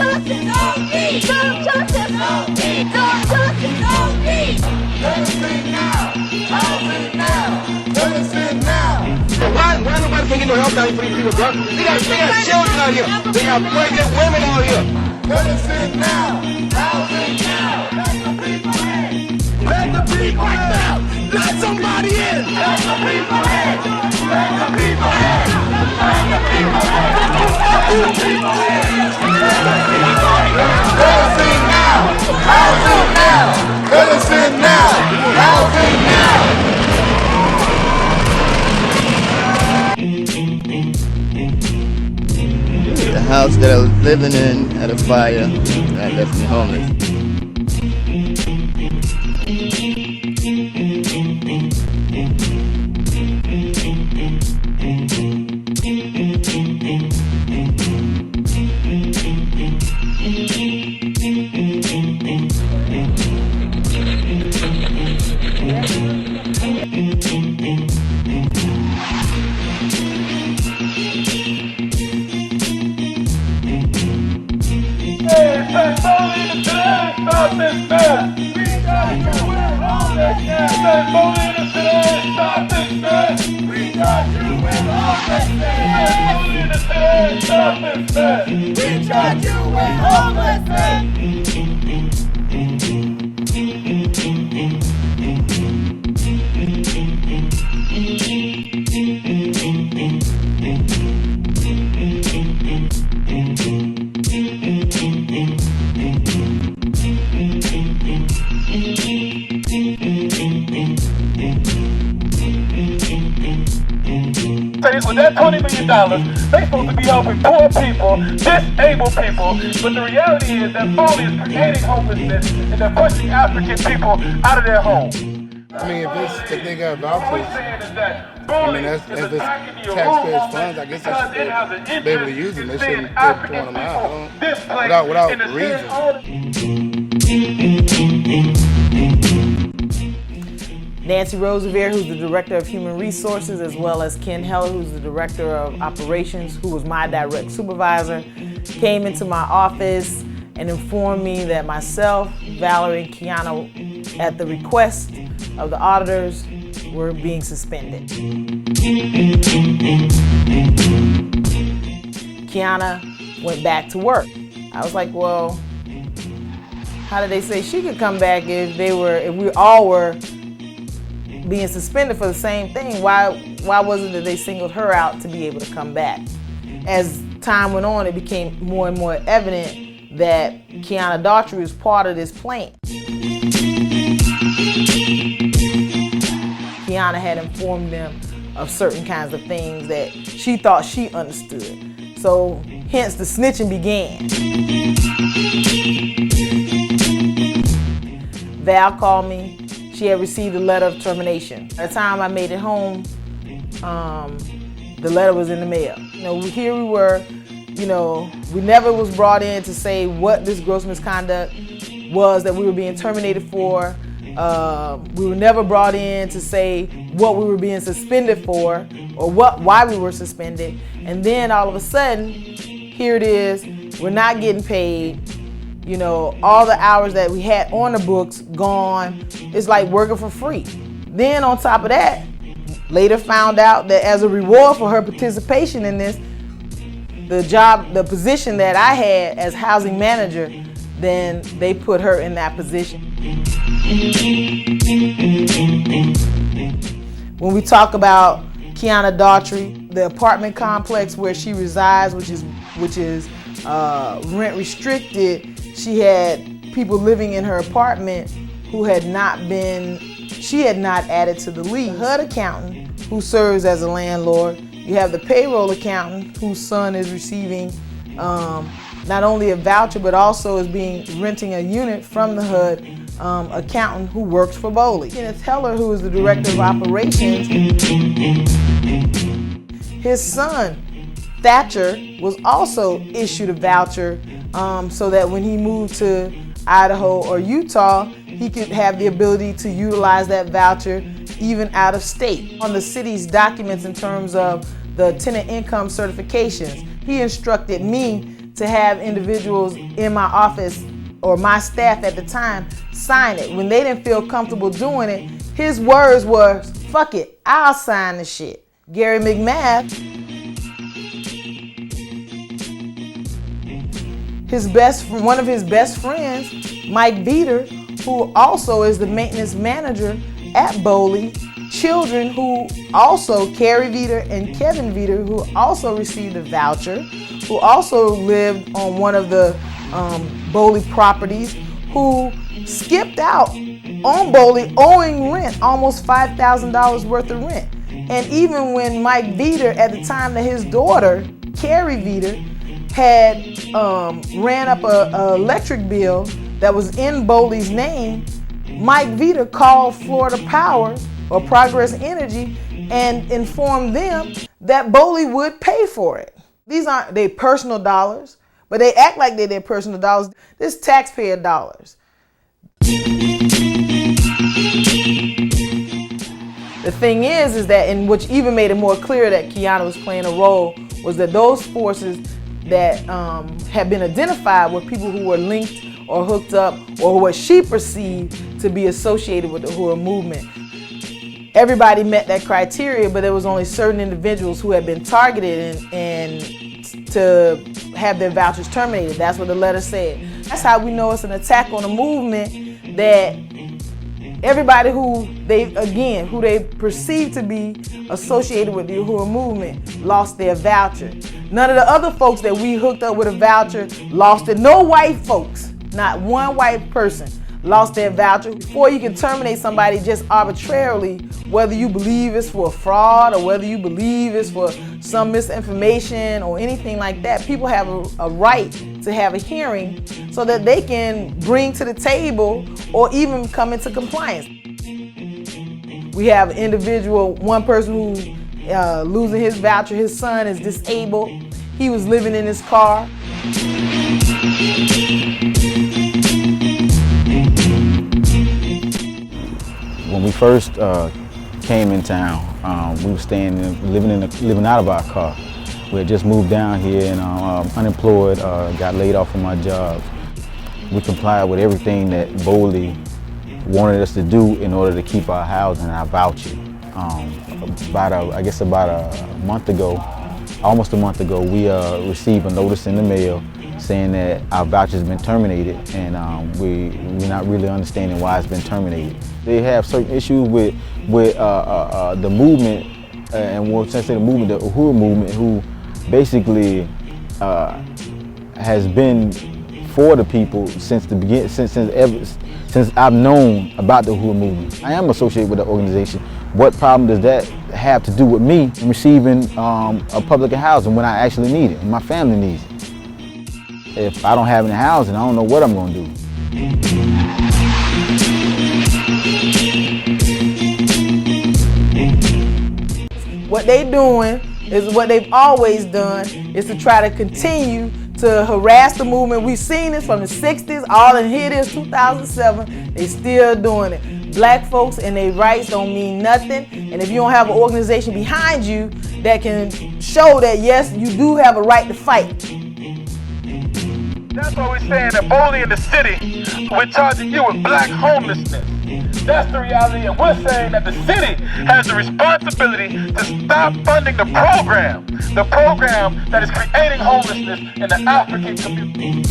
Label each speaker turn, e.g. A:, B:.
A: justice, no peace. No justice, no peace. No justice, no peace. Let us sit now. Housing now. Let us sit now.
B: Why nobody can get no help down here for these people, bro? They got children out here. They got pregnant women out here.
A: Let us sit now. Housing now. Let the people in.
B: Let the people in. Let somebody in.
A: Let the people in. Let the people in. Let the people in. Let the people in. Let the people in.
B: Let us sit now. Housing now. Let us sit now. Housing now.
C: The house that I was living in had a fire that left me homeless.
D: With that $20 million, they supposed to be helping poor people, disabled people, but the reality is that Boley is creating homelessness and they're pushing African people out of their homes.
E: I mean, if they got vouchers,
D: I
E: mean, if it's taxpayers' funds, I guess they should be able to use them. They shouldn't be throwing them out without reason.
F: Nancy Roosevelt, who's the Director of Human Resources, as well as Ken Heller, who's the Director of Operations, who was my direct supervisor, came into my office and informed me that myself, Valerie, and Kiana, at the request of the auditors, were being suspended. Kiana went back to work. I was like, well, how did they say she could come back if we all were being suspended for the same thing? Why wasn't it they singled her out to be able to come back? As time went on, it became more and more evident that Kiana Daughtry was part of this plan. Kiana had informed them of certain kinds of things that she thought she understood. So hence the snitching began. Val called me. She had received a letter of termination. By the time I made it home, the letter was in the mail. Here we were, we never was brought in to say what this gross misconduct was that we were being terminated for. We were never brought in to say what we were being suspended for or why we were suspended. And then all of a sudden, here it is, we're not getting paid. All the hours that we had on the books gone. It's like working for free. Then on top of that, later found out that as a reward for her participation in this, the position that I had as housing manager, then they put her in that position. When we talk about Kiana Daughtry, the apartment complex where she resides, which is rent restricted, she had people living in her apartment who she had not added to the lease. The HUD accountant, who serves as a landlord. You have the payroll accountant, whose son is receiving not only a voucher, but also is renting a unit from the HUD accountant who works for Boley. Kenneth Heller, who is the Director of Operations, his son, Thatcher, was also issued a voucher so that when he moved to Idaho or Utah, he could have the ability to utilize that voucher even out of state. On the city's documents in terms of the tenant income certifications, he instructed me to have individuals in my office or my staff at the time sign it. When they didn't feel comfortable doing it, his words were, "Fuck it, I'll sign the shit." Gary McMath, one of his best friends, Mike Veeder, who also is the maintenance manager at Boley, children who also, Carrie Veeder and Kevin Veeder, who also received a voucher, who also lived on one of the Boley properties, who skipped out on Boley owing rent, almost $5,000 worth of rent. And even when Mike Veeder, at the time that his daughter, Carrie Veeder, had ran up a electric bill that was in Boley's name, Mike Veeder called Florida Power or Progress Energy and informed them that Boley would pay for it. These aren't their personal dollars, but they act like they're their personal dollars. This is taxpayer dollars. The thing is that, and which even made it more clear that Kiana was playing a role, was that those forces that had been identified were people who were linked or hooked up or what she perceived to be associated with the Uhuru Movement. Everybody met that criteria, but there was only certain individuals who had been targeted and to have their vouchers terminated. That's what the letter said. That's how we know it's an attack on the movement, that everybody who they perceive to be associated with the Uhuru Movement lost their voucher. None of the other folks that we hooked up with a voucher lost it. No white folks, not one white person lost their voucher. Before you can terminate somebody just arbitrarily, whether you believe it's for fraud or whether you believe it's for some misinformation or anything like that, people have a right to have a hearing so that they can bring to the table or even come into compliance. We have one person who's losing his voucher. His son is disabled. He was living in his car.
G: When we first came in town, we were living out of our car. We had just moved down here and unemployed, got laid off from our jobs. We complied with everything that Boley wanted us to do in order to keep our housing and our voucher. About a month ago, almost a month ago, we received a notice in the mail saying that our voucher's been terminated, and we're not really understanding why it's been terminated. They have certain issues with the movement, and when I say the movement, the Uhuru Movement, who basically has been for the people since the beginning, since I've known about the Uhuru Movement. I am associated with the organization. What problem does that have to do with me receiving a public housing when I actually need it, and my family needs it? If I don't have any housing, I don't know what I'm going to do.
F: What they're doing is what they've always done, is to try to continue to harass the movement. We've seen this from the 60s, all in here it is 2007, they still doing it. Black folks and their rights don't mean nothing, and if you don't have an organization behind you that can show that yes, you do have a right to fight.
D: That's why we're saying that Boley in the city, we're charging you with black homelessness. That's the reality, and we're saying that the city has the responsibility to stop funding the program that is creating homelessness in the African community.